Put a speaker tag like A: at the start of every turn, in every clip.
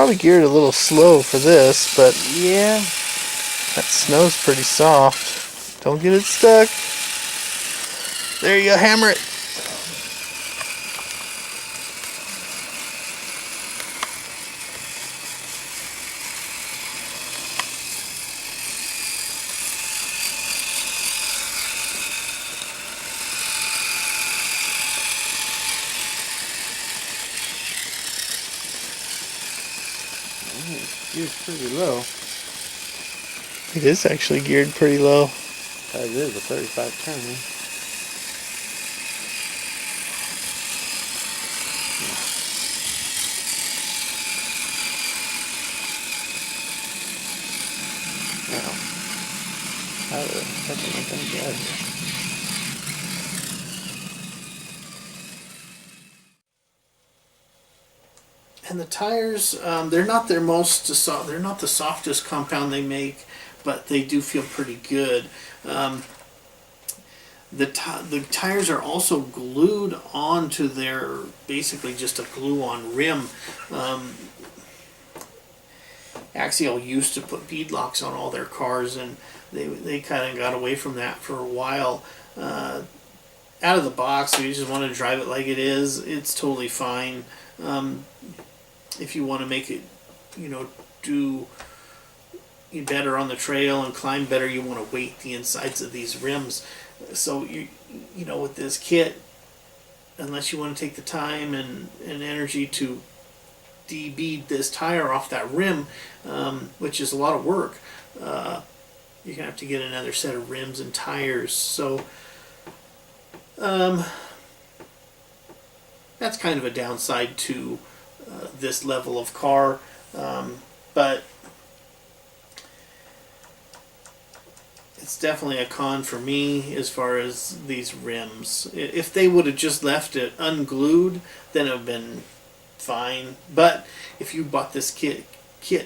A: probably geared a little slow for this, but
B: Yeah.
A: that snow's pretty soft. Don't get it stuck. There you go, hammer it.
B: It's pretty low.
A: It is actually geared pretty low.
B: That is a 35 turn. Wow. That's anything good.
A: And the tires, they're not their most they're not the softest compound they make, but they do feel pretty good. The tires are also glued onto their, basically just a glue-on rim. Axial used to put bead locks on all their cars, and they kind of got away from that for a while. Out of the box, if you just want to drive it like it is, it's totally fine. If you want to make it, do better on the trail and climb better, you want to weight the insides of these rims. So with this kit, unless you want to take the time and energy to de-bead this tire off that rim, which is a lot of work, you're gonna have to get another set of rims and tires. So that's kind of a downside to this level of car, but it's definitely a con for me as far as these rims. If they would have just left it unglued, then it would have been fine. But if you bought this kit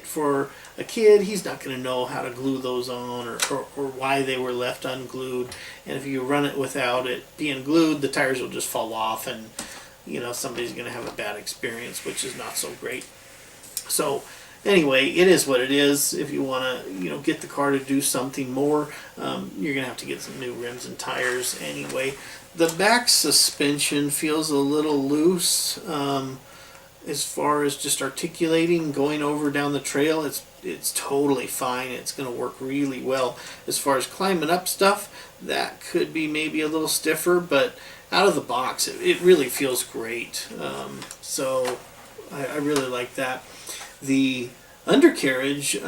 A: for a kid, he's not going to know how to glue those on or why they were left unglued. And if you run it without it being glued, the tires will just fall off, and somebody's going to have a bad experience, which is not so great. So anyway, it is what it is. If you want to, get the car to do something more, you're going to have to get some new rims and tires anyway. The back suspension feels a little loose as far as just articulating, going over down the trail. It's totally fine. It's going to work really well. As far as climbing up stuff, that could be maybe a little stiffer, but out of the box, it really feels great. So I really like that. The undercarriage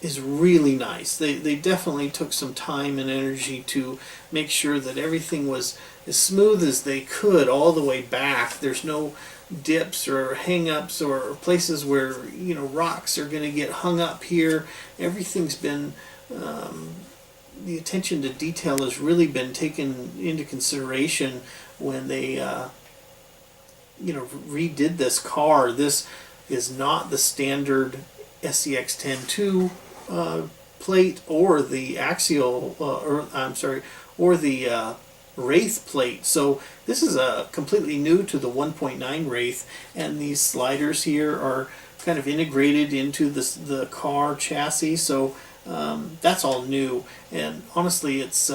A: is really nice. They definitely took some time and energy to make sure that everything was as smooth as they could all the way back. There's no dips or hang-ups or places where rocks are going to get hung up here. Everything's been the attention to detail has really been taken into consideration when they redid this car. This is not the standard SCX 10.2 plate or the Axial or the Wraith plate. So this is completely new to the 1.9 Wraith, and these sliders here are kind of integrated into the car chassis. So that's all new, and honestly, it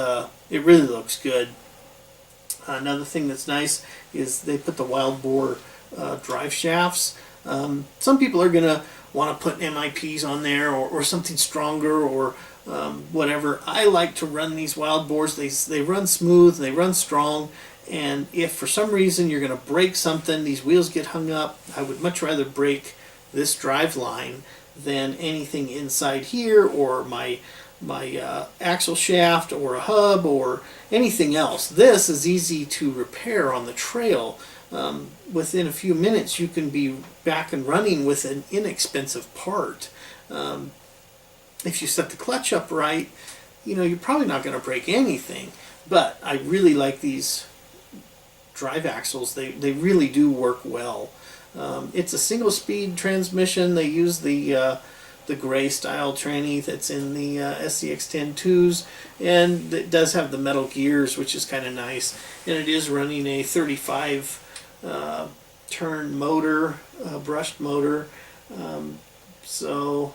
A: really looks good. Another thing that's nice is they put the wild bore drive shafts. Some people are going to want to put MIPs on there or something stronger or whatever. I like to run these wild bores. They run smooth, they run strong, and if for some reason you're going to break something, these wheels get hung up, I would much rather break this drive line than anything inside here or my axle shaft or a hub or anything else. This is easy to repair on the trail. Within a few minutes you can be back and running with an inexpensive part. If you set the clutch up right, you're probably not going to break anything. But I really like these drive axles. They really do work well. It's a single speed transmission. They use the gray style tranny that's in the SCX 10.2s, and it does have the metal gears, which is kind of nice, and it is running a 35 turn motor, brushed motor. So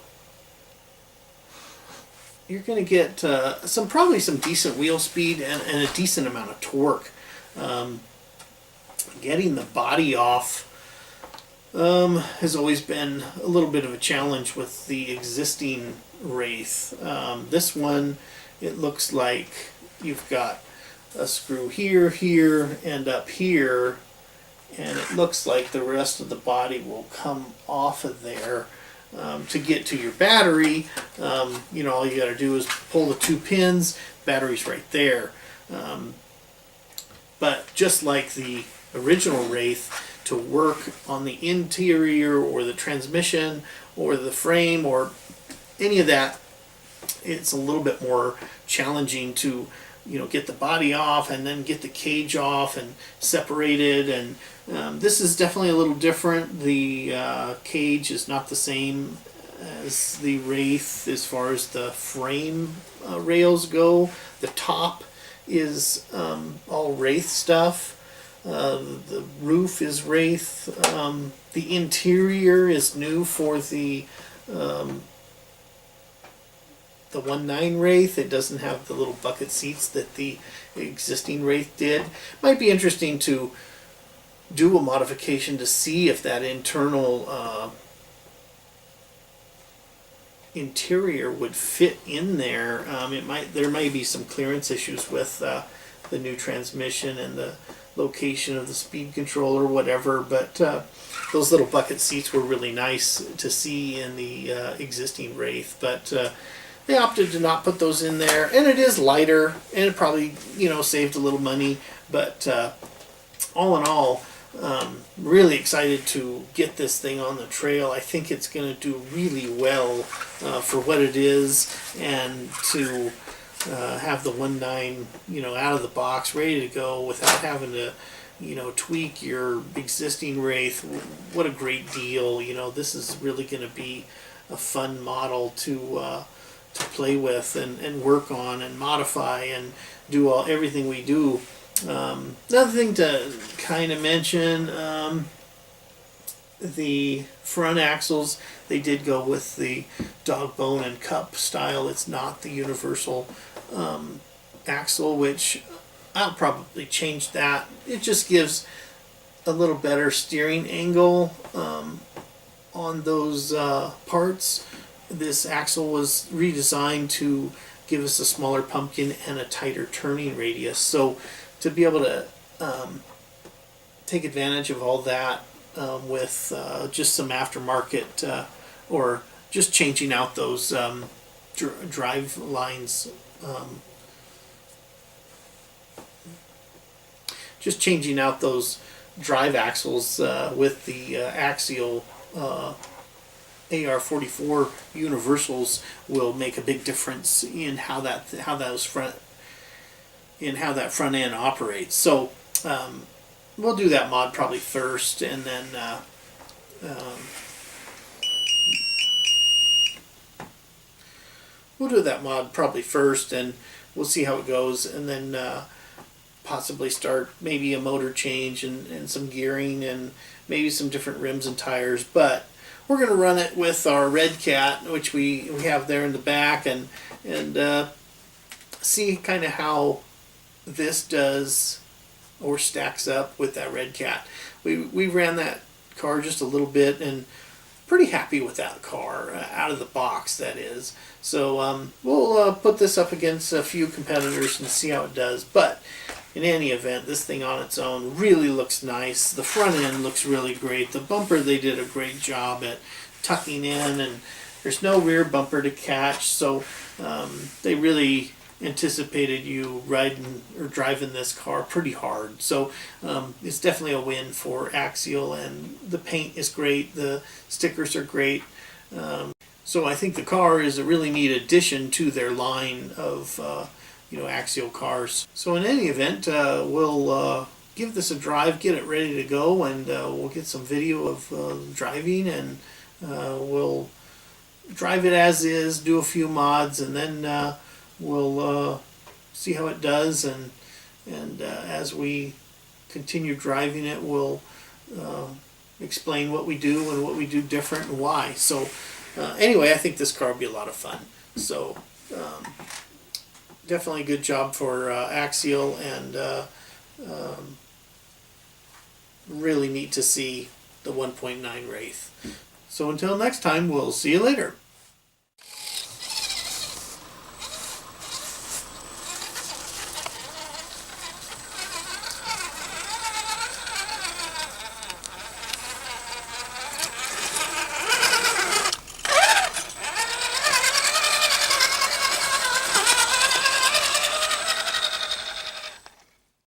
A: you're going to get probably some decent wheel speed and a decent amount of torque. Getting the body off has always been a little bit of a challenge with the existing Wraith. This one, it looks like you've got a screw here, here, and up here, and it looks like the rest of the body will come off of there. To get to your battery, you know, all you got to do is pull the 2 pins, battery's right there. But just like the original Wraith, to work on the interior or the transmission or the frame or any of that, it's a little bit more challenging to, you know, get the body off and then get the cage off and separated. And this is definitely a little different. The cage is not the same as the Wraith as far as the frame rails go. The top is all Wraith stuff. The roof is Wraith. The interior is new for the 1.9 Wraith. It doesn't have the little bucket seats that the existing Wraith did. Might be interesting to do a modification to see if that internal interior would fit in there. There might be some clearance issues with the new transmission and the location of the speed control or whatever, but those little bucket seats were really nice to see in the existing Wraith, but they opted to not put those in there, and it is lighter, and it probably, you know, saved a little money, but all in all, really excited to get this thing on the trail. I think it's going to do really well for what it is, and to have the 1.9, you know, out of the box, ready to go without having to, you know, tweak your existing Wraith. What a great deal. You know, this is really going to be a fun model to play with and work on and modify and do everything we do. Another thing to kind of mention, the front axles, they did go with the dog bone and cup style. It's not the universal axle, which I'll probably change that. It just gives a little better steering angle on those parts. This axle was redesigned to give us a smaller pumpkin and a tighter turning radius. So to be able to take advantage of all that with just some aftermarket or just changing out those drive lines, just changing out those drive axles with the Axial AR44 universals will make a big difference in how that front end operates. So we'll do that mod probably first, and then we'll do that mod probably first, and we'll see how it goes, and then possibly start maybe a motor change and some gearing and maybe some different rims and tires. But we're going to run it with our Red Cat, which we have there in the back, and see kind of how this does or stacks up with that Red Cat. We ran that car just a little bit, and pretty happy with that car out of the box, that is. So we'll put this up against a few competitors and see how it does. But in any event, this thing on its own really looks nice. The front end looks really great. The bumper, they did a great job at tucking in, and there's no rear bumper to catch, so they really anticipated you riding or driving this car pretty hard. So it's definitely a win for Axial, and the paint is great, the stickers are great. So I think the car is a really neat addition to their line of Axial cars. So in any event, we'll give this a drive, get it ready to go, and we'll get some video of driving, and we'll drive it as is, do a few mods, and then we'll see how it does, and as we continue driving it, we'll explain what we do and what we do different and why. So anyway, I think this car will be a lot of fun. So definitely a good job for Axial, and really neat to see the 1.9 Wraith. So until next time, we'll see you later.